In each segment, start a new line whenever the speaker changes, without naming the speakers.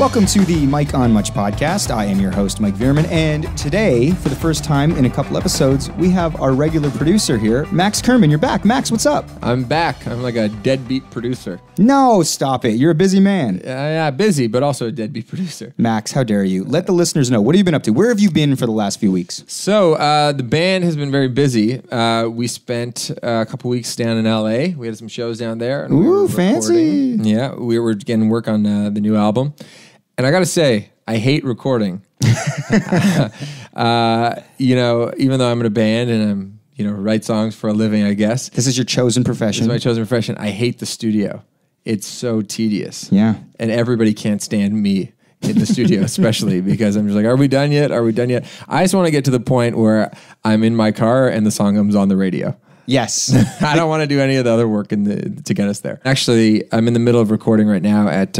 Welcome to the Mike on Much podcast. I am your host, Mike Veerman, and today, for the first time in a couple episodes, we have our regular producer here, Max Kerman. You're back. Max, what's up?
I'm back. I'm like a deadbeat producer.
No, stop it. You're a busy man.
Yeah, busy, but also a deadbeat producer.
Max, how dare you? Let the listeners know. What have you been up to? Where have you been for the last few weeks?
So, the band has been very busy. We spent a couple weeks down in LA. We had some shows down there. And
Ooh, fancy.
Yeah, we were getting work on the new album. And I got to say, I hate recording. Even though I'm in a band and I'm, write songs for a living, I guess.
This is your chosen profession.
This is my chosen profession. I hate the studio. It's so tedious.
Yeah.
And everybody can't stand me in the studio, especially because I'm just like, are we done yet? Are we done yet? I just want to get to the point where I'm in my car and the song comes on the radio.
Yes.
I don't want to do any of the other work to get us there. Actually, I'm in the middle of recording right now at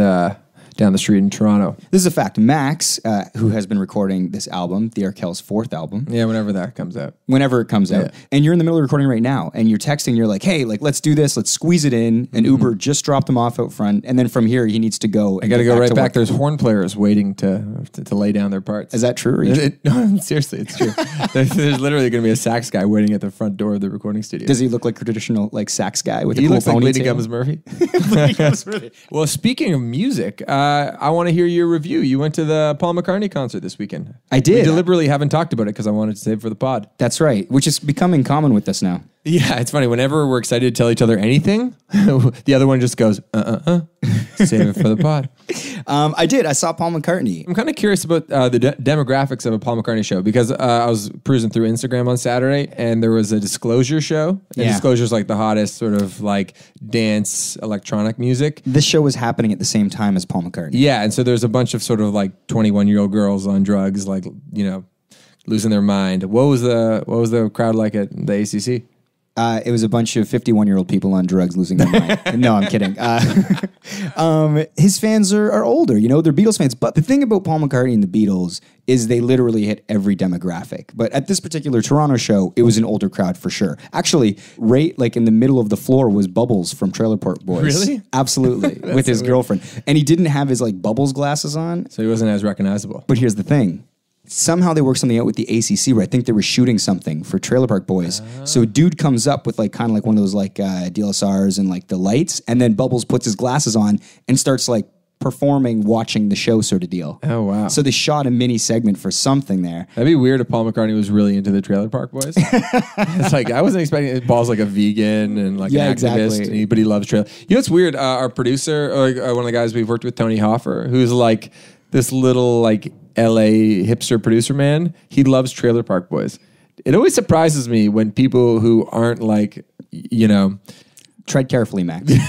down the street in Toronto.
This is a fact. Max, who has been recording this album, the Arkells' fourth album.
Yeah, whenever that comes out.
Whenever it comes out. And you're in the middle of recording right now, and you're texting, you're like, hey, let's do this, let's squeeze it in. And Uber just dropped him off out front, and then from here, he needs to go.
I got to go right back. There's horn players waiting to lay down their parts.
Is that true?
No, seriously, it's trtrue. There's literally going to be a sax guy waiting at the front door of the recording studio.
Does he look like a traditional sax guy with a cool
looks like Lady
ponytail?
Gums Murphy. Well, speaking of music, I want to hear your review. You went to the Paul McCartney concert this weekend.
I did.
We deliberately haven't talked about it because I wanted to save it for the pod.
That's right, which is becoming common with us now.
Yeah, it's funny. Whenever we're excited to tell each other anything, the other one just goes, save it for the pod.
I did. I saw Paul McCartney.
I'm kind of curious about the demographics of a Paul McCartney show because I was cruising through Instagram on Saturday and there was a Disclosure show. And Disclosure's like the hottest sort of like dance electronic music.
This show was happening at the same time as Paul McCartney.
Yeah, and so there's a bunch of sort of like 21-year-old girls on drugs, like, losing their mind. What was the crowd like at the ACC?
It was a bunch of 51-year-old people on drugs losing their mind. No, I'm kidding. His fans are older, they're Beatles fans. But the thing about Paul McCartney and the Beatles is they literally hit every demographic. But at this particular Toronto show, it was an older crowd for sure. Actually, right in the middle of the floor was Bubbles from Trailer Park Boys.
Really?
Absolutely. With his girlfriend. And he didn't have his Bubbles glasses on.
So he wasn't as recognizable.
But here's the thing. Somehow they worked something out with the ACC where I think they were shooting something for Trailer Park Boys. So dude comes up with kind of one of those DSLRs and the lights, and then Bubbles puts his glasses on and starts performing, watching the show sort of deal.
Oh, wow.
So they shot a mini segment for something there.
That'd be weird if Paul McCartney was really into the Trailer Park Boys. It's I wasn't expecting Paul's a vegan and an activist,
exactly.
But he loves Trailer. What's weird? Our producer, one of the guys we've worked with, Tony Hoffer, who's this little LA hipster producer man, he loves Trailer Park Boys. It always surprises me when people who aren't
tread carefully, Max. People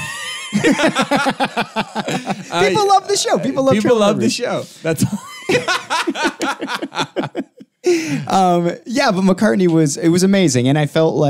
love the show. People love the show.
That's
but McCartney was amazing, and I felt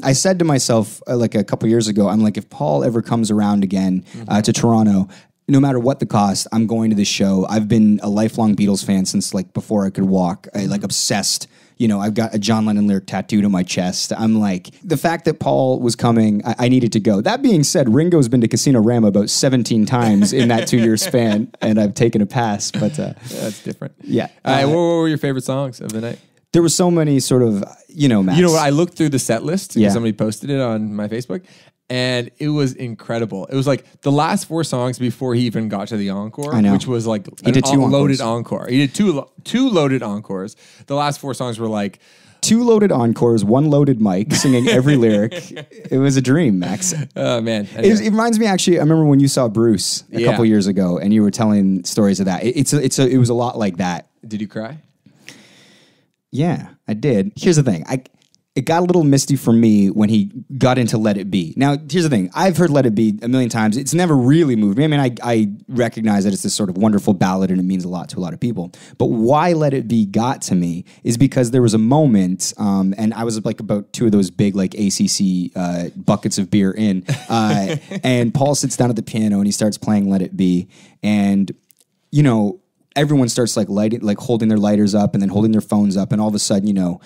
I said to myself a couple years ago, I'm if Paul ever comes around again to Toronto, no matter what the cost, I'm going to this show. I've been a lifelong Beatles fan since before I could walk. I obsessed. I've got a John Lennon lyric tattooed on my chest. I'm the fact that Paul was coming, I needed to go. That being said, Ringo's been to Casino Rama about 17 times in that 2-year span, and I've taken a pass. But
that's different.
Yeah.
What were your favorite songs of the night?
There were so many sort of, Max.
You know what? I looked through the set list because somebody posted it on my Facebook. And it was incredible. It was the last 4 songs before he even got to the encore,
I know.
which was
he did 2
loaded encore. He did two loaded encores. The last 4 songs were
2 loaded encores, 1 loaded mic, singing every lyric. It was a dream, Max.
Oh, man.
It reminds me, actually, I remember when you saw Bruce a couple years ago, and you were telling stories of that. It was a lot like that.
Did you cry?
Yeah, I did. Here's the thing. It got a little misty for me when he got into Let It Be. Now, here's the thing. I've heard Let It Be a million times. It's never really moved me. I mean, I recognize that it's this sort of wonderful ballad and it means a lot to a lot of people. But why Let It Be got to me is because there was a moment, and I was about 2 of those big ACC buckets of beer in, and Paul sits down at the piano and he starts playing Let It Be. And, everyone starts holding their lighters up and then holding their phones up, and all of a sudden,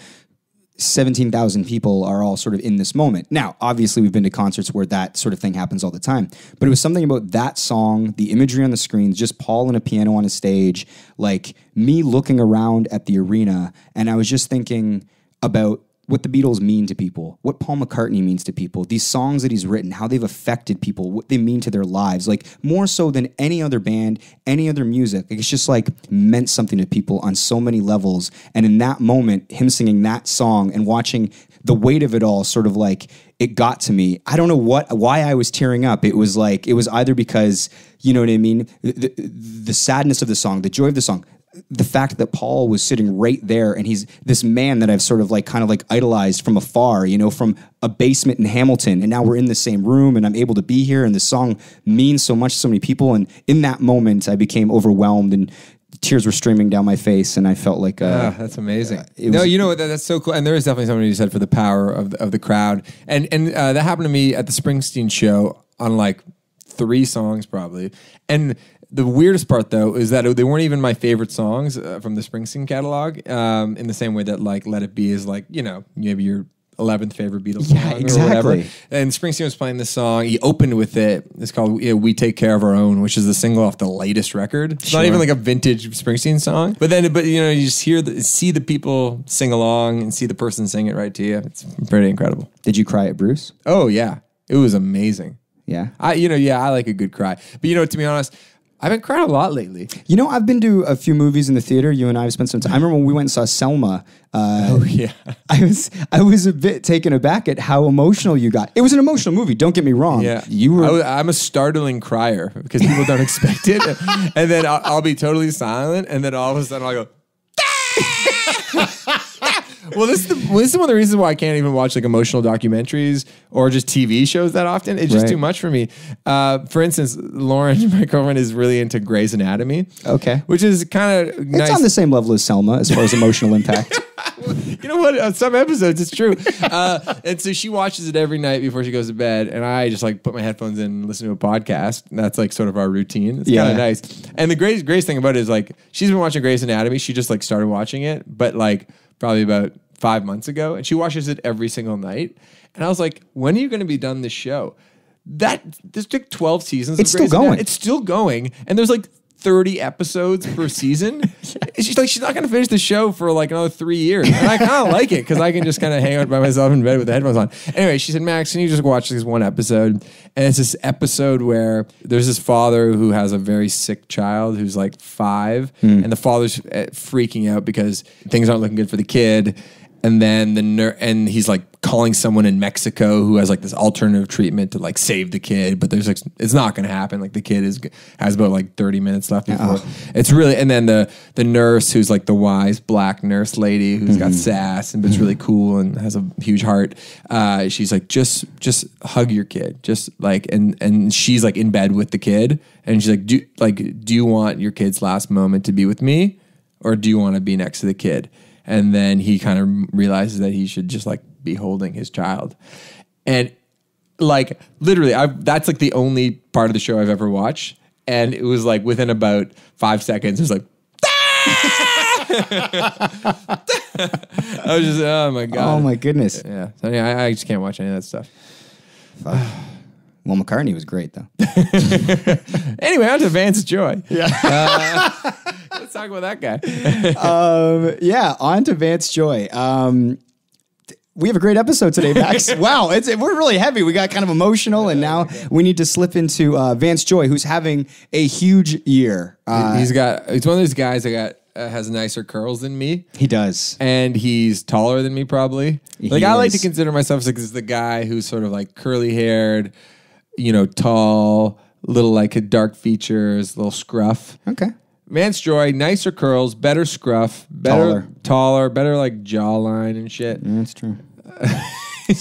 17,000 people are all sort of in this moment. Now, obviously, we've been to concerts where that sort of thing happens all the time, but it was something about that song, the imagery on the screens, just Paul and a piano on a stage, like me looking around at the arena, and I was just thinking about what the Beatles mean to people, what Paul McCartney means to people, these songs that he's written, how they've affected people, what they mean to their lives, like more so than any other band, any other music. Like, it's just like meant something to people on so many levels. And in that moment, him singing that song and watching the weight of it all, sort of like, it got to me. I don't know why I was tearing up. It was like, it was either because, you know what I mean? The sadness of the song, the joy of the song, the fact that Paul was sitting right there, and he's this man that I've sort of like kind of like idolized from afar, you know, from a basement in Hamilton, and now we're in the same room and I'm able to be here, and this song means so much to so many people. And in that moment I became overwhelmed and tears were streaming down my face, and I felt like
that's amazing. You know what? That's so cool. And there is definitely something you said for the power of the crowd. And that happened to me at the Springsteen show on like 3 songs probably. And the weirdest part, though, is that they weren't even my favorite songs from the Springsteen catalog. In the same way that like "Let It Be" is like, you know, maybe your 11th favorite Beatles song or whatever. And Springsteen was playing this song. He opened with it. It's called "We Take Care of Our Own," which is the single off the latest record. It's not even like a vintage Springsteen song. But you know, you just see the people sing along and see the person sing it right to you. It's pretty incredible.
Did you cry at Bruce?
Oh yeah, it was amazing.
Yeah,
I like a good cry. But you know, to be honest, I've been crying a lot lately.
You know, I've been to a few movies in the theater. You and I have spent some time. I remember when we went and saw Selma.
Oh yeah,
I was a bit taken aback at how emotional you got. It was an emotional movie. Don't get me wrong.
Yeah,
you were.
I'm a startling crier because people don't expect it, and then I'll be totally silent, and then all of a sudden I'll go. Well, this is one of the reasons why I can't even watch like emotional documentaries or just TV shows that often. It's just too much for me. For instance, Lauren, my girlfriend, is really into Grey's Anatomy.
Okay.
Which is kind of nice.
It's on the same level as Selma as far as emotional impact.
You know what? On some episodes, it's true. And so she watches it every night before she goes to bed, and I just like put my headphones in and listen to a podcast. And that's like sort of our routine. It's kind of nice. And the greatest thing about it is like she's been watching Grey's Anatomy. She just like started watching it, but like probably about 5 months ago, and she watches it every single night. And I was like, when are you going to be done this show? This took 12 seasons.
It's still going.
It's still going, and there's like 30 episodes per season. She's like, she's not going to finish the show for like another 3 years. And I kind of like it because I can just kind of hang out by myself in bed with the headphones on. Anyway, she said, Max, can you just watch this one episode? And it's this episode where there's this father who has a very sick child who's like 5, and the father's freaking out because things aren't looking good for the kid. And then and he's like calling someone in Mexico who has like this alternative treatment to like save the kid, but there's like, it's not going to happen. Like the kid has about like 30 minutes left before it's really. And then the nurse who's like the wise black nurse lady who's got sass and it's really cool and has a huge heart. She's like, just hug your kid, just like, and she's like in bed with the kid, and she's like, do you want your kid's last moment to be with me, or do you want to be next to the kid? And then he kind of realizes that he should just like be holding his child. And like literally, that's like the only part of the show I've ever watched. And it was like within about 5 seconds, it was like, I was just, oh my God.
Oh my goodness.
Yeah. So anyway, I just can't watch any of that stuff.
Well, McCartney was great though.
Anyway, on to Vance Joy.
Yeah.
Let's talk about that guy.
Yeah, on to Vance Joy. We have a great episode today, Max. Wow, we're really heavy. We got kind of emotional, and now we need to slip into Vance Joy, who's having a huge year.
He's one of those guys that has nicer curls than me.
He does.
And he's taller than me, probably. I like to consider myself as the guy who's sort of like curly haired, you know, tall, little like dark features, little scruff.
Okay.
Vance Joy, nicer curls, better scruff, taller, better like jawline and shit.
Yeah, that's true.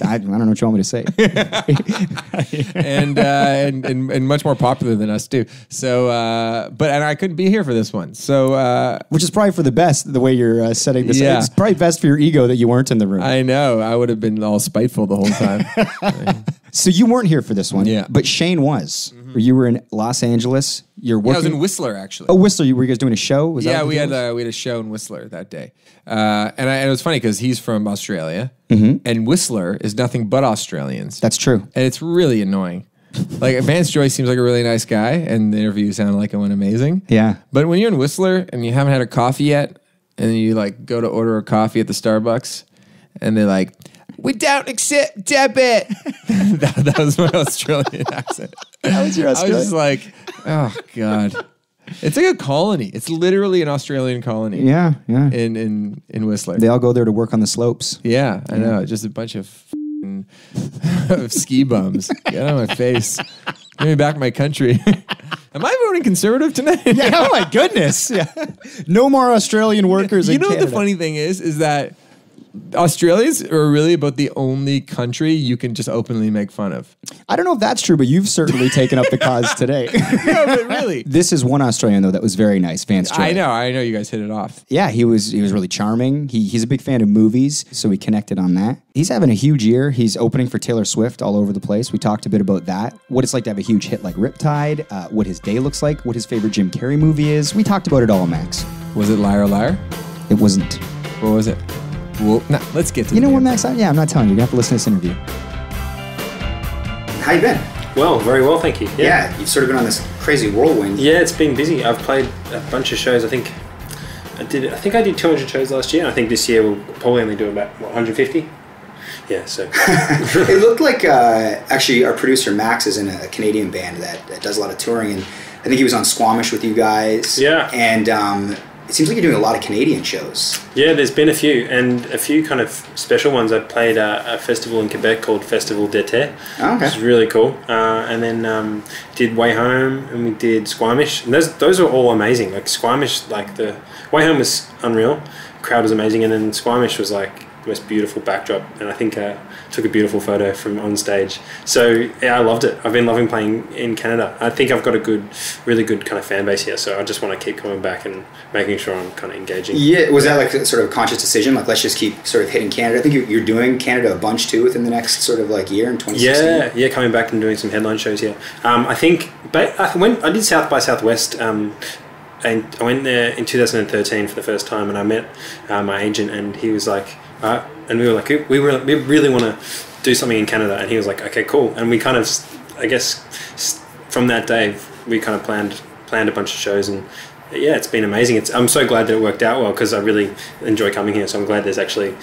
I don't know what you want me to say.
and much more popular than us too. So, and I couldn't be here for this one. So,
which is probably for the best. The way you're setting this,
yeah.
It's probably best for your ego that you weren't in the room.
I know. I would have been all spiteful the whole time.
So you weren't here for this one.
Yeah.
But Shane was.
Mm-hmm.
You were in Los Angeles. You're working.
Yeah, I was in Whistler, actually.
Oh, Whistler. Were you guys doing a show? Was that
we had a show in Whistler that day. And it was funny because he's from Australia, and Whistler is nothing but Australians.
That's true.
And it's really annoying. Like, Vance Joy seems like a really nice guy, and the interview sounded like it went amazing.
Yeah.
But when you're in Whistler and you haven't had a coffee yet, and you like go to order a coffee at the Starbucks, and they're like, "We don't accept debit." that was my Australian accent.
How was your Australian?
I was just like, oh God. It's like a colony. It's literally an Australian colony.
Yeah.
In Whistler.
They all go there to work on the slopes.
Yeah, I know. Just a bunch of ski bums. Get out of my face. Get me back in my country. Am I voting conservative tonight?
Yeah. Oh my goodness. Yeah. No more Australian workers in Canada.
What the funny thing is that Australians are really about the only country you can just openly make fun of.
I don't know if that's true, but you've certainly taken up the cause today.
No, but really.
This is one Australian, though, that was very nice, Vance Joy.
I know you guys hit it off.
Yeah, he was really charming. He's a big fan of movies, so we connected on that. He's having a huge year. He's opening for Taylor Swift all over the place. We talked a bit about that, what it's like to have a huge hit like Riptide, what his day looks like, what his favorite Jim Carrey movie is. We talked about it all, Max.
Was it Liar Liar?
It wasn't.
What was it? Well, let's get to
You know what, Max? I'm not telling you. You have to listen to this interview. How you been?
Well, very well, thank you.
Yeah, you've sort of been on this crazy whirlwind.
Yeah, it's been busy. I've played a bunch of shows. I think I did 200 shows last year. I think this year we'll probably only do about 150. Yeah, so
it looked like actually our producer Max is in a Canadian band that does a lot of touring, and I think he was on Squamish with you guys.
Yeah,
and it seems like you're doing a lot of Canadian shows.
Yeah, there's been a few, and a few kind of special ones. I played a festival in Quebec called Festival d'été.
Oh, okay.
Which is really cool. And then did Way Home, and we did Squamish. And those are all amazing. Like Squamish, like the Way Home was unreal. The crowd was amazing, and then Squamish was like the most beautiful backdrop, and I think took a beautiful photo from on stage. So yeah, I loved it. I've been loving playing in Canada. I think I've got a really good kind of fan base here, so I just want to keep coming back and making sure I'm kind of engaging.
Yeah, was that like a sort of conscious decision? Like, let's just keep sort of hitting Canada? I think you're doing Canada a bunch too within the next sort of like year in 2016.
Yeah, coming back and doing some headline shows here. I think, but I did South by Southwest. And I went there in 2013 for the first time, and I met my agent, and he was like, and we were like, we really want to do something in Canada, and he was like, okay, cool. And we kind of, I guess, from that day, we kind of planned a bunch of shows, and yeah, it's been amazing. I'm so glad that it worked out well, because I really enjoy coming here. So I'm glad there's actually,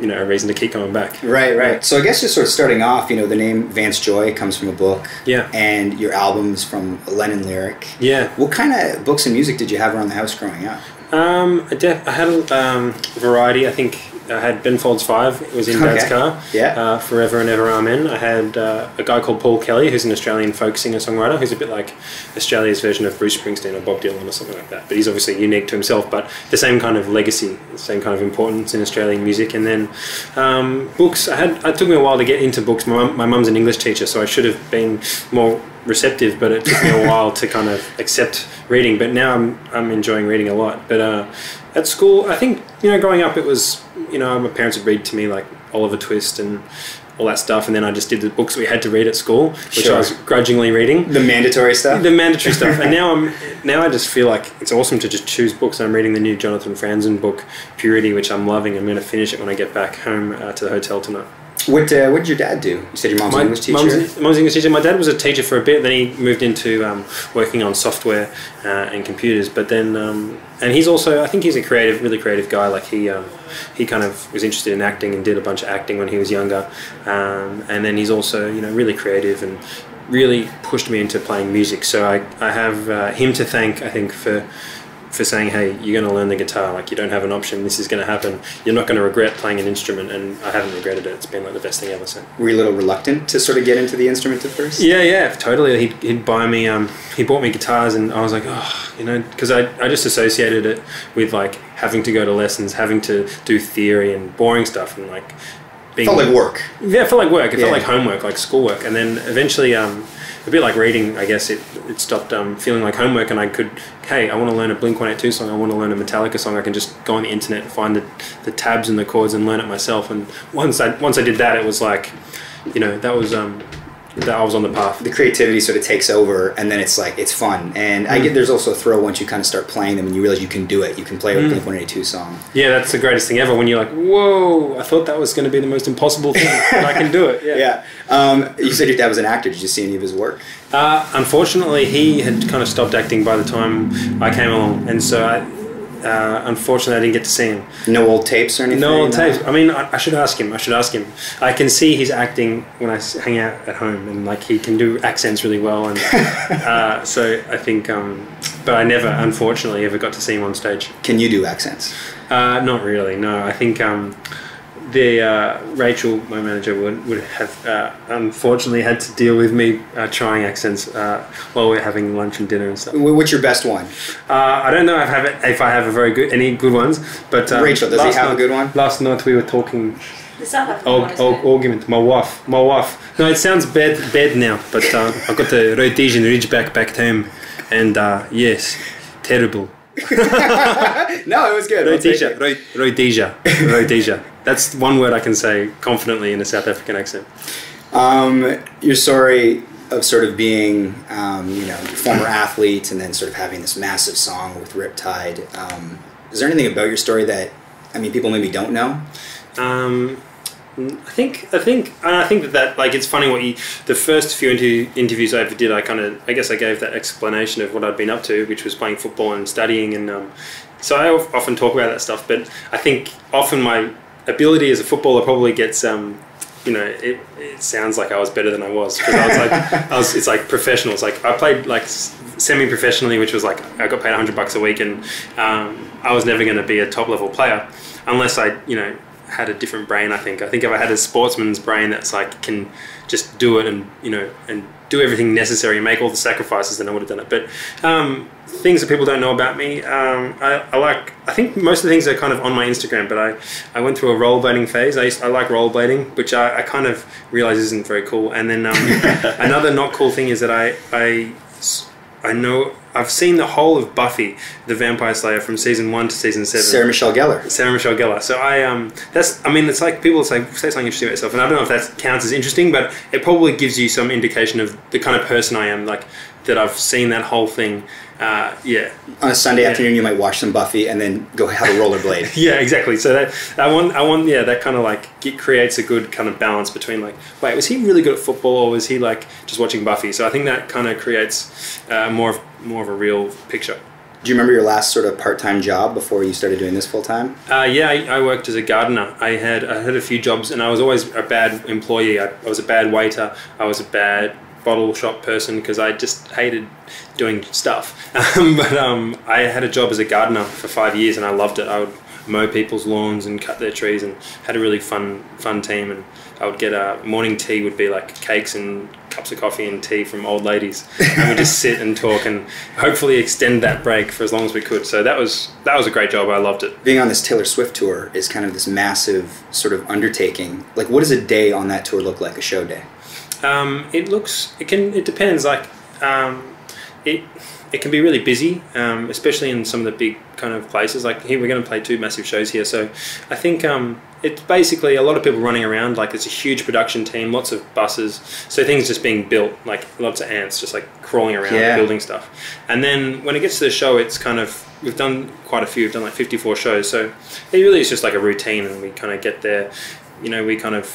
a reason to keep coming back.
Right. So I guess just sort of starting off, the name Vance Joy comes from a book.
Yeah.
And your album's from a Lennon lyric.
Yeah.
What kind of books and music did you have around the house growing up?
I had a variety. I think I had Ben Folds 5. It was in Dad's car.
Yeah.
Forever and Ever Amen. I had a guy called Paul Kelly, who's an Australian folk singer-songwriter, who's a bit like Australia's version of Bruce Springsteen or Bob Dylan or something like that. But he's obviously unique to himself, but the same kind of legacy, the same kind of importance in Australian music. And then books. It took me a while to get into books. My mum's an English teacher, so I should have been more receptive, but it took me a while to kind of accept reading. But now I'm enjoying reading a lot. But at school, I think, growing up, it was, my parents would read to me like Oliver Twist and all that stuff, and then I just did the books we had to read at school, which I was grudgingly reading.
The mandatory stuff?
The mandatory stuff. And now I just feel like it's awesome to just choose books. I'm reading the new Jonathan Franzen book, Purity, which I'm loving. I'm going to finish it when I get back home to the hotel tonight.
What did your dad do? You said your mom's an English teacher?
Mom's English teacher. My dad was a teacher for a bit, then he moved into working on software and computers. But then, and he's also, I think he's a really creative guy. Like he kind of was interested in acting and did a bunch of acting when he was younger. And then he's also, really creative and really pushed me into playing music. So I have him to thank, I think, for saying, hey, you're going to learn the guitar, like you don't have an option, this is going to happen, you're not going to regret playing an instrument, and I haven't regretted it. It's been like the best thing ever. So
were you a little reluctant to sort of get into the instrument at first?
Yeah, totally. He'd buy me, he bought me guitars, and I was like, because I just associated it with like having to go to lessons, having to do theory and boring stuff, and like being...
It felt like work.
Yeah, it felt like work. It felt like homework, like schoolwork. And then eventually, a bit like reading, I guess, it stopped feeling like homework, and I could, hey, I want to learn a Blink-182 song, I want to learn a Metallica song, I can just go on the internet and find the tabs and the chords and learn it myself. And once I did that, it was like, that was that I was on the path.
The creativity sort of takes over, and then it's like it's fun. And I get there's also a thrill once you kind of start playing them and you realize you can do it. You can play a Blink-182 song.
Yeah, that's the greatest thing ever. When you're like, whoa, I thought that was going to be the most impossible thing, but I can do it. Yeah.
You said your dad was an actor. Did you see any of his work?
Unfortunately, he had kind of stopped acting by the time I came along, and so unfortunately, I didn't get to see him.
No old tapes or anything?
No old tapes. I mean, I should ask him. I can see his acting when I hang out at home, and like he can do accents really well, and so I think. But I never, unfortunately, ever got to see him on stage.
Can you do accents?
Not really. No, I think. Rachel, my manager, would have unfortunately had to deal with me trying accents while we're having lunch and dinner and stuff.
What's your best one?
I don't know if I have any good ones, but
Rachel, does he have a good one?
Last night we were talking.
The South African one, isn't it?
Argument. My wife. No, it sounds bad now, but I got the rotation ridgeback back home, and yes, terrible.
No, it was good.
Rhodesia. That's one word I can say confidently in a South African accent.
Your story of sort of being, former athlete and then sort of having this massive song with Riptide. Is there anything about your story that, people maybe don't know?
I think that like it's funny the first few interviews I ever did, I guess I gave that explanation of what I'd been up to, which was playing football and studying, and so I often talk about that stuff. But I think often my ability as a footballer probably gets it sounds like I was better than I was, because it's like professional. It's like I played like semi-professionally, which was like I got paid $100 a week, and I was never going to be a top level player unless I had a different brain. I think if I had a sportsman's brain that's like can just do it and do everything necessary and make all the sacrifices, then I would have done it. But things that people don't know about me, I think most of the things are kind of on my Instagram, but I went through a rollerblading phase. I like rollerblading, which I kind of realize isn't very cool. And then another not cool thing is that I know I've seen the whole of Buffy, the Vampire Slayer, from season 1 to season 7.
Sarah Michelle Gellar.
So it's like people say something interesting about yourself, and I don't know if that counts as interesting, but it probably gives you some indication of the kind of person I am, like that I've seen that whole thing.
On a Sunday afternoon, you might watch some Buffy and then go have a rollerblade.
Yeah, exactly. So that kind of like it creates a good kind of balance between like, wait, was he really good at football, or was he like just watching Buffy? So I think that kind of creates more of a real picture.
Do you remember your last sort of part-time job before you started doing this full-time?
I worked as a gardener. I had a few jobs, and I was always a bad employee. I was a bad waiter. I was a bad bottle shop person because I just hated doing stuff. But I had a job as a gardener for 5 years, and I loved it. I would mow people's lawns and cut their trees, and had a really fun team. And I would get morning tea would be like cakes and cups of coffee and tea from old ladies, and we'd just sit and talk and hopefully extend that break for as long as we could. So that was a great job. I loved it.
Being on this Taylor Swift tour is kind of this massive sort of undertaking. Like, what does a day on that tour look like, a show day?
It depends. Like, it can be really busy, especially in some of the big kind of places. Like here, we're going to play 2 massive shows here. So I think it's basically a lot of people running around. Like it's a huge production team, lots of buses. So things just being built, like lots of ants just like crawling around building stuff. And then when it gets to the show, it's kind of, we've done quite a few. We've done like 54 shows. So it really is just like a routine, and we kind of get there. We kind of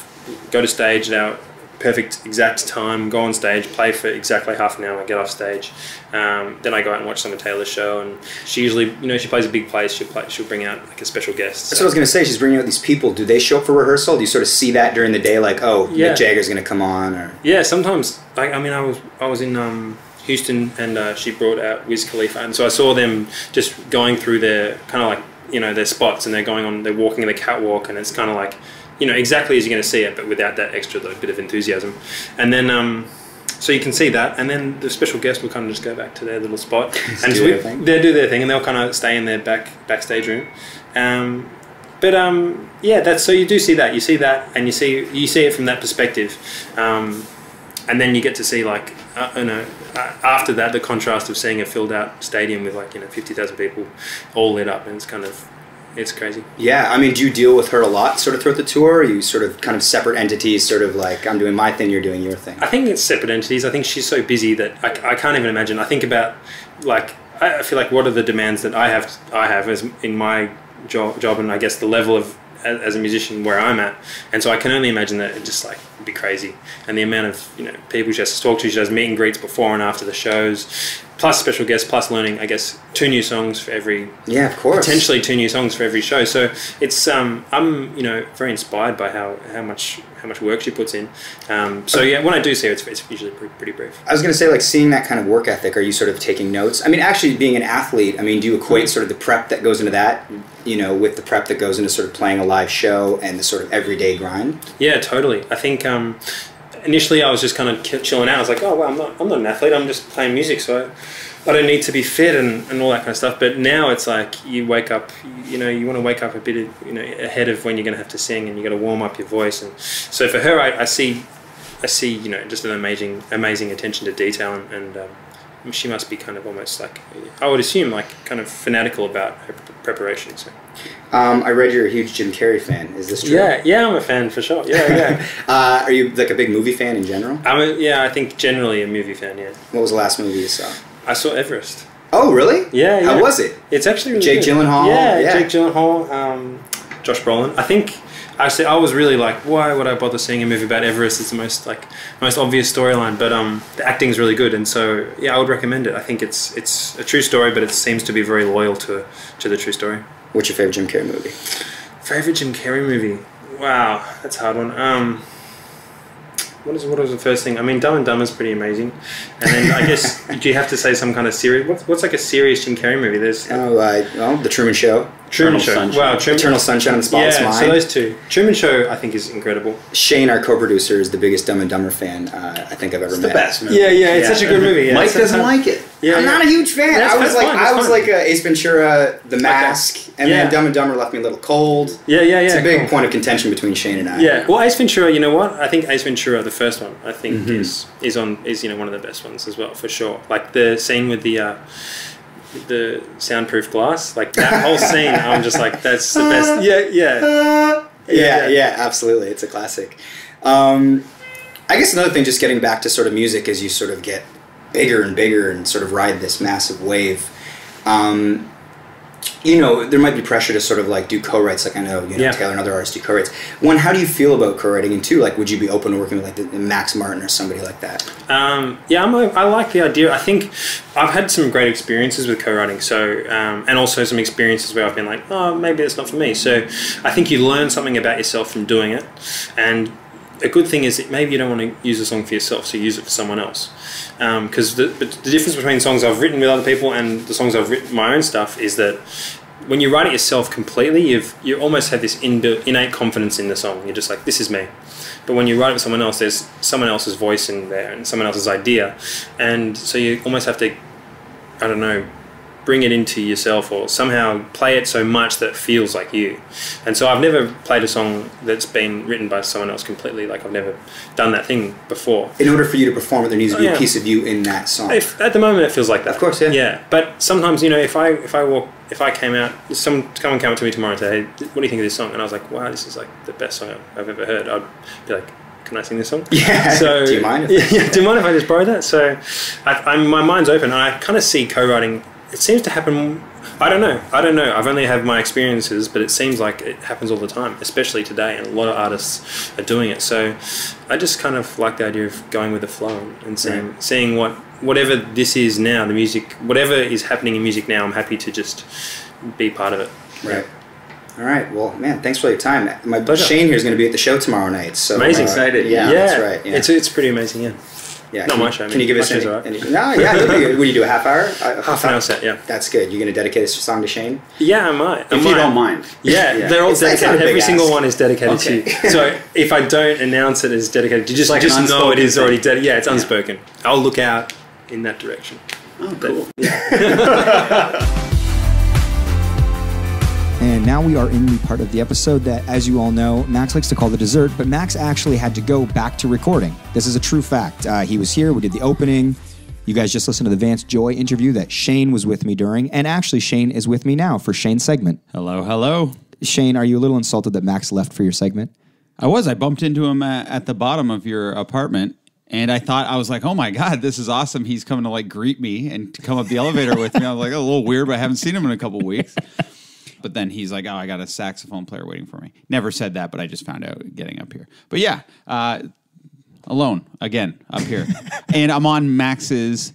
go to stage at our perfect exact time, go on stage, play for exactly half an hour, get off stage. Then I go out and watch some of Taylor's show, and she usually, she plays a big place. She'll bring out like a special guest.
That's what I was going to say. She's bringing out these people. Do they show up for rehearsal? Do you sort of see that during the day, like, Mick Jagger's going to come on? Or
yeah, sometimes. Like I was in Houston, and she brought out Wiz Khalifa, and so I saw them just going through their kind of like their spots, and they're walking in the catwalk, and it's kind of like, exactly as you're going to see it, but without that extra bit of enthusiasm. And then, so you can see that, and then the special guest will kind of just go back to their little spot and they'll do their thing, and they'll kind of stay in their backstage room. That's, so you do see that. You see that, and you see it from that perspective, and then you get to see like after that the contrast of seeing a filled out stadium with 50,000 people all lit up, and it's kind of it's crazy.
Yeah, I mean, do you deal with her a lot sort of throughout the tour? Or are you sort of kind of separate entities, sort of like, I'm doing my thing, you're doing your thing?
I think it's separate entities. I think she's so busy that I can't even imagine. I think about, like, I feel like what are the demands that I have as in my job, and I guess the level of as a musician where I'm at, and so I can only imagine that it just like would be crazy, and the amount of people she has to talk to. She does meet and greets before and after the shows, plus special guests, plus learning, I guess, 2 new songs for every
of course,
potentially 2 new songs for every show. So it's I'm very inspired by how much work she puts in. So yeah, when I do see her, it's usually pretty brief.
I was going to say, like, seeing that kind of work ethic, are you sort of taking notes? I mean, actually being an athlete, I mean, do you equate sort of the prep that goes into that, with the prep that goes into sort of playing a live show and the sort of everyday grind?
Yeah, totally. I think initially I was just kind of chilling out. I was like, oh, well, I'm not an athlete. I'm just playing music, so I don't need to be fit and all that kind of stuff. But now it's like you wake up, you want to wake up a bit, ahead of when you're going to have to sing, and you got to warm up your voice. And so for her, I see, just an amazing attention to detail, and she must be kind of almost like, I would assume, like kind of fanatical about her preparation. So.
I read you're a huge Jim Carrey fan. Is this true?
Yeah, I'm a fan for sure. Yeah.
Are you like a big movie fan in general?
I think generally a movie fan. Yeah.
What was the last movie you saw?
I saw Everest.
Oh, really?
Yeah.
How was it?
It's actually really
Jake
good.
Gyllenhaal.
Yeah, Jake Gyllenhaal, Josh Brolin. I think actually I was really like, why would I bother seeing a movie about Everest? It's the most obvious storyline, but the acting's really good, and so yeah, I would recommend it. I think it's a true story, but it seems to be very loyal to the true story.
What's your favorite Jim Carrey movie?
Favorite Jim Carrey movie? Wow, that's a hard one. What was the first thing? I mean, Dumb and Dumber is pretty amazing, and then I guess do you have to say some kind of serious? What's like a serious Jim Carrey movie? There's
The Truman Show.
Truman Show. Wow,
Eternal Sunshine of the Spotless Mind.
So those 2. Truman Show, I think, is incredible.
Shane, our co-producer, is the biggest Dumb and Dumber fan I think I've ever met.
The best movie.
Yeah, it's such a good movie. Yeah.
Mike doesn't like it.
I'm not a huge fan.
That's
I was
fine.
like Ace Ventura, The Mask, and then Dumb and Dumber left me a little cold.
Yeah.
It's a big point of contention between Shane and I.
Yeah. Well, Ace Ventura, you know what? I think Ace Ventura, the first one, I think is one of the best ones as well, for sure. Like the scene with the soundproof glass, like that whole scene, I'm just like, that's the best.
Yeah, absolutely. It's a classic. I guess another thing, just getting back to sort of music, as you sort of get bigger and bigger and sort of ride this massive wave, there might be pressure to sort of like do co-writes, like I know, Taylor and other artists do co-writes. One, how do you feel about co-writing? And two, like, would you be open to working with like the Max Martin or somebody like that?
I like the idea. I think I've had some great experiences with co-writing, so and also some experiences where I've been like, oh, maybe it's not for me. So I think you learn something about yourself from doing it, and a good thing is that maybe you don't want to use a song for yourself, so use it for someone else. Because the difference between songs I've written with other people and the songs I've written my own stuff is that when you write it yourself completely, you almost have this innate confidence in the song. You're just like, this is me. But when you write it with someone else, there's someone else's voice in there and someone else's idea, and so you almost have to, I don't know, bring it into yourself or somehow play it so much that it feels like you. And so I've never played a song that's been written by someone else completely. Like, I've never done that thing before.
In order for you to perform it, there needs to be a piece of you in that song.
At the moment, it feels like that.
Of course, yeah.
Yeah, but sometimes, if someone came up to me tomorrow and said, hey, what do you think of this song? And I was like, wow, this is like the best song I've ever heard. I'd be like, can I sing this song?
Yeah.
So,
do you mind?
Do you mind if I just borrow that? So my mind's open, and I kind of see co-writing. It seems to happen. I don't know. I've only had my experiences, but it seems like it happens all the time, especially today, and a lot of artists are doing it. So I just kind of like the idea of going with the flow and seeing whatever this is now, the music, whatever is happening in music now, I'm happy to just be part of it.
Right. All right. Well, man, thanks for your time. My
Pleasure.
Shane here is going to be at the show tomorrow night. So
amazing.
Excited.
Yeah, that's right. Yeah.
It's pretty amazing. Yeah.
Yeah.
Not my show.
Can you give us any?
Right.
No, yeah. What do you do? A half hour?
Half an hour set. Yeah.
That's good. You're going to dedicate a song to Shane?
Yeah, I might.
If you don't mind.
Yeah, they're all dedicated. Every single one is dedicated
Okay.
to you. So if I don't announce it as dedicated, you just know it is already dedicated. Yeah, it's unspoken. I'll look out in that direction.
Oh, cool.
And now we are in the part of the episode that, as you all know, Max likes to call the dessert, but Max actually had to go back to recording. This is a true fact. He was here, we did the opening, You guys just listened to the Vance Joy interview that Shane was with me during, and actually Shane is with me now for Shane's segment.
Hello, hello.
Shane, are you a little insulted that Max left for your segment?
I was. I bumped into him at the bottom of your apartment, and I was like, oh my God, this is awesome. He's coming to like greet me and to come up the elevator with me. I was like, a little weird, but I haven't seen him in a couple weeks. But then he's like, oh, I got a saxophone player waiting for me. Never said that, but I just found out getting up here. But yeah, alone again up here. And I'm on Max's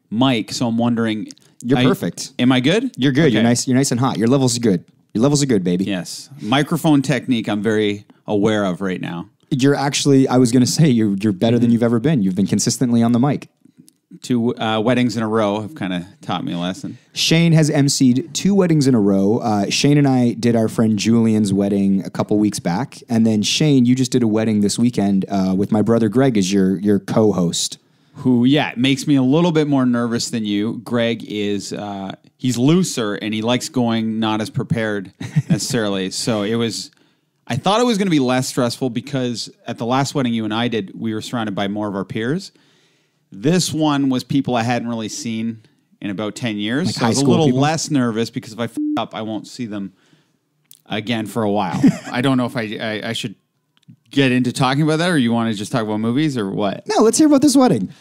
mic, so I'm wondering.
You're perfect.
Am I good?
You're good.
Okay.
You're nice and hot. Your levels are good. Your levels are good, baby.
Yes. Microphone technique I'm very aware of right now.
You're actually, I was going to say, you're better than you've ever been. You've been consistently on the mic.
2 weddings in a row have kind of taught me a lesson.
Shane has emceed 2 weddings in a row. Shane and I did our friend Julian's wedding a couple weeks back. And then Shane, you just did a wedding this weekend with my brother Greg as your co-host.
Who, yeah, makes me a little bit more nervous than you. Greg is, he's looser and he likes going not as prepared necessarily. So I thought it was going to be less stressful because at the last wedding you and I did, we were surrounded by more of our peers. This one was people I hadn't really seen in about 10 years.
Like
so I was
high
a
school
little
people?
less nervous because if I f up, I won't see them again for a while. I don't know if I should get into talking about that, or you want to just talk about movies, or what?
No, let's hear about this wedding.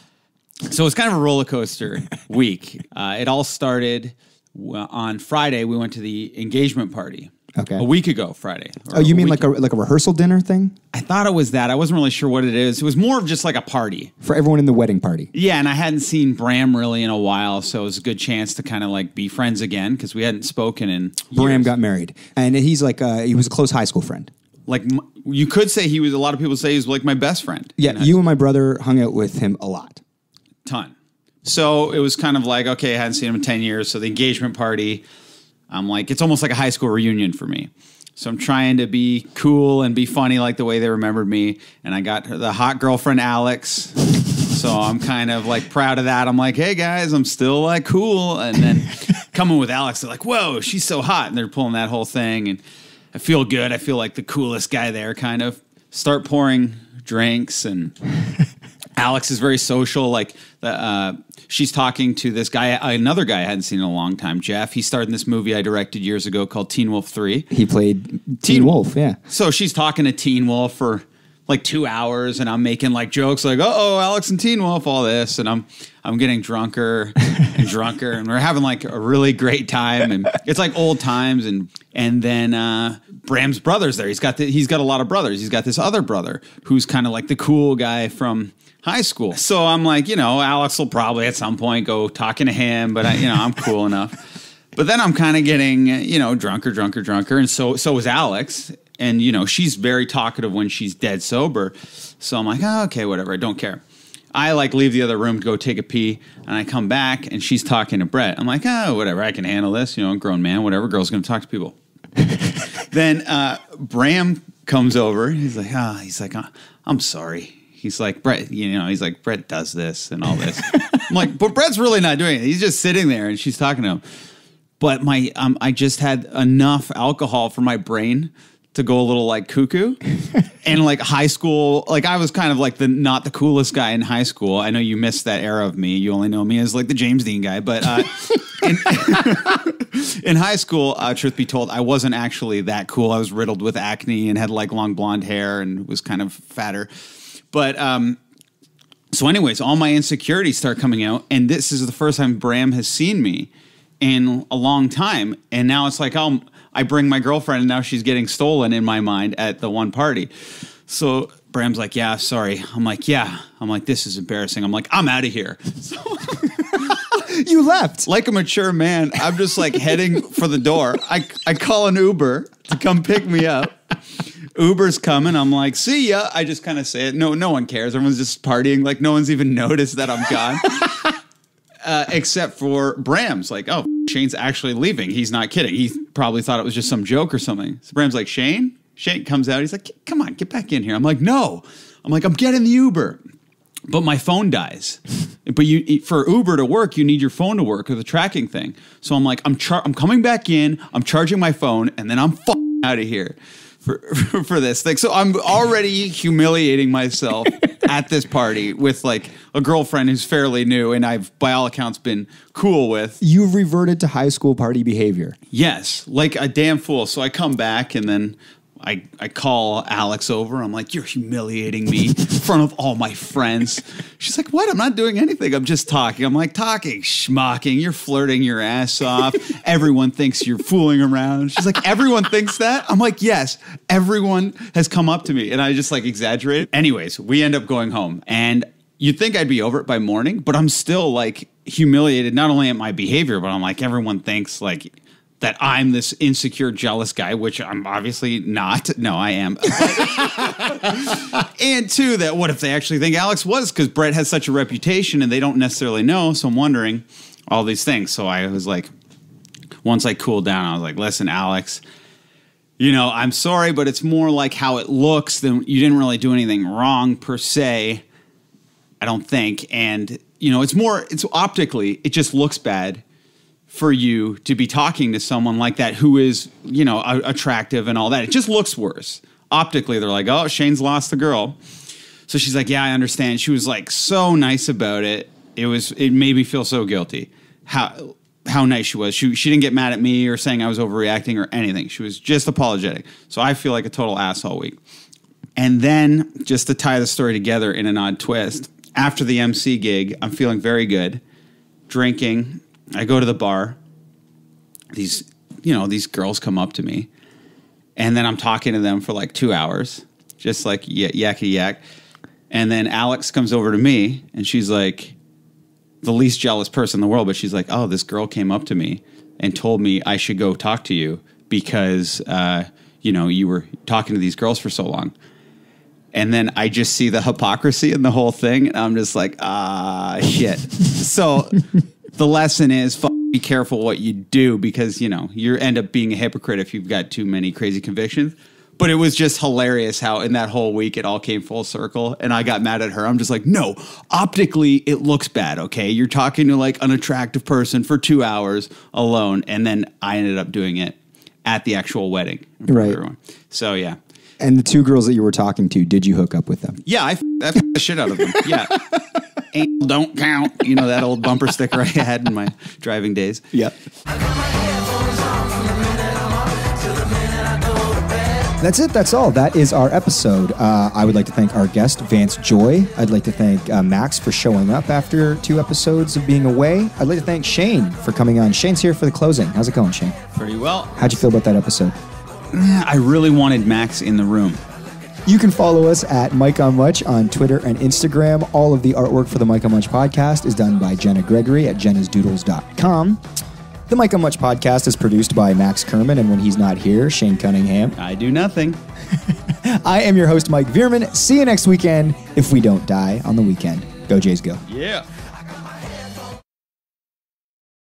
So it's kind of a roller coaster week. It all started on Friday. We went to the engagement party.
Okay.
A week ago, Friday.
Oh, you mean like a rehearsal dinner thing?
I thought it was that. I wasn't really sure what it is. It was more of just like a party.
For everyone in the wedding party.
Yeah, and I hadn't seen Bram really in a while, so it was a good chance to kind of like be friends again because we hadn't spoken in
Bram
years.
got married. And he's like, he was a close high school friend.
Like, you could say he was, a lot of people say he's like my best friend.
Yeah, you and my brother hung out with him a lot.
Ton. So it was kind of like, okay, I hadn't seen him in 10 years, so the engagement party, I'm like, it's almost like a high school reunion for me. So I'm trying to be cool and be funny like the way they remembered me. And I got the hot girlfriend, Alex. So I'm kind of like proud of that. I'm like, hey guys, I'm still like cool. And then coming with Alex, they're like, whoa, she's so hot. And they're pulling that whole thing. And I feel good. I feel like the coolest guy there, kind of. Start pouring drinks, and Alex is very social. Like, she's talking to this guy, another guy I hadn't seen in a long time, Jeff. He starred in this movie I directed years ago called Teen Wolf 3.
He played Teen Wolf, yeah.
So she's talking to Teen Wolf for like 2 hours, and I'm making like jokes like, uh-oh, Alex and Teen Wolf, all this. And I'm getting drunker and drunker, and we're having like a really great time. And it's like old times. And then Bram's brother's there. He's got a lot of brothers. He's got this other brother who's kind of like the cool guy from high school. So I'm like, Alex will probably at some point go talking to him, but I'm cool enough. But then I'm kind of getting, drunker. And so is Alex. And, she's very talkative when she's dead sober. So I'm like, oh, okay, whatever. I don't care. I like leave the other room to go take a pee, and I come back and she's talking to Brett. I'm like, oh, whatever. I can handle this. Grown man, whatever. Girl's going to talk to people. Then Bram comes over. He's like, I'm sorry. He's like, Brett, Brett does this and all this. I'm like, but Brett's really not doing it. He's just sitting there and she's talking to him. But I just had enough alcohol for my brain to go a little like cuckoo. And like high school, like I was kind of like not the coolest guy in high school. I know you missed that era of me. You only know me as like the James Dean guy. But in high school, truth be told, I wasn't actually that cool. I was riddled with acne and had like long blonde hair and was kind of fatter. But so anyways, all my insecurities start coming out. And this is the first time Bram has seen me in a long time. And now it's like, I bring my girlfriend and now she's getting stolen in my mind at the one party. So Bram's like, yeah, sorry. I'm like, yeah. I'm like, this is embarrassing. I'm like, I'm out of here. So
you left.
Like a mature man, I'm just like heading for the door. I call an Uber to come pick me up. Uber's coming. I'm like, see ya. I just kind of say it. No one cares. Everyone's just partying. Like no one's even noticed that I'm gone. Except for Bram's like, oh, Shane's actually leaving. He's not kidding. He probably thought it was just some joke or something. So Bram's like, Shane? Shane comes out. He's like, come on, get back in here. I'm like, no. I'm getting the Uber. But my phone dies. But for Uber to work, you need your phone to work with the tracking thing. So I'm like, I'm coming back in. I'm charging my phone, and then I'm out of here. for this thing. So I'm already humiliating myself at this party with like a girlfriend who's fairly new and I've by all accounts been cool with.
You've reverted to high school party behavior.
Yes, like a damn fool. So I come back and then I call Alex over. I'm like, you're humiliating me in front of all my friends. She's like, what? I'm not doing anything. I'm just talking. I'm like, talking, schmucking. You're flirting your ass off. Everyone thinks you're fooling around. She's like, everyone thinks that? I'm like, yes, everyone has come up to me. And I just like exaggerate. Anyways, we end up going home. And you'd think I'd be over it by morning, but I'm still like humiliated, not only at my behavior, but I'm like, everyone thinks like that I'm this insecure, jealous guy, which I'm obviously not. No, I am. And two, that what if they actually think Alex was? Because Brett has such a reputation and they don't necessarily know. So I'm wondering all these things. So I was like, once I cooled down, I was like, listen, Alex, you know, I'm sorry, but it's more like how it looks than you didn't really do anything wrong per se. I don't think. And, you know, it's optically, it just looks bad for you to be talking to someone like that who is, you know, attractive and all that. It just looks worse. Optically, they're like, oh, Shane's lost the girl. So she's like, yeah, I understand. She was like so nice about it. It made me feel so guilty. How nice she was. She didn't get mad at me or saying I was overreacting or anything. She was just apologetic. So I feel like a total asshole week. And then just to tie the story together in an odd twist, after the MC gig, I'm feeling very good, drinking. I go to the bar. These girls come up to me, and then I'm talking to them for like 2 hours, just like yakety yak. And then Alex comes over to me, and she's like the least jealous person in the world, but she's like, oh, this girl came up to me and told me I should go talk to you because, you were talking to these girls for so long. And then I just see the hypocrisy in the whole thing, and I'm just like, shit. So the lesson is be careful what you do because, you know, you end up being a hypocrite if you've got too many crazy convictions. But it was just hilarious how in that whole week it all came full circle, and I got mad at her. I'm just like, no, optically it looks bad, okay? You're talking to like an attractive person for 2 hours alone, and then I ended up doing it at the actual wedding.
Right.
Everyone. So, yeah.
And the two girls that you were talking to, did you hook up with them?
Yeah, I f***ed the shit out of them. Yeah. Ain't don't count. You know, that old bumper sticker I had in my driving days.
Yep. That's it. That's all. That is our episode. I would like to thank our guest, Vance Joy. I'd like to thank Max for showing up after 2 episodes of being away. I'd like to thank Shane for coming on. Shane's here for the closing. How's it going, Shane?
Pretty well.
How'd you feel about that episode?
I really wanted Max in the room.
You can follow us at Mike on Much on Twitter and Instagram. All of the artwork for the Mike on Much podcast is done by Jenna Gregory at jennasdoodles.com. The Mike on Much podcast is produced by Max Kerman, and when he's not here, Shane Cunningham.
I do nothing.
I am your host, Mike Veerman. See you next weekend if we don't die on the weekend. Go Jays, go.
Yeah.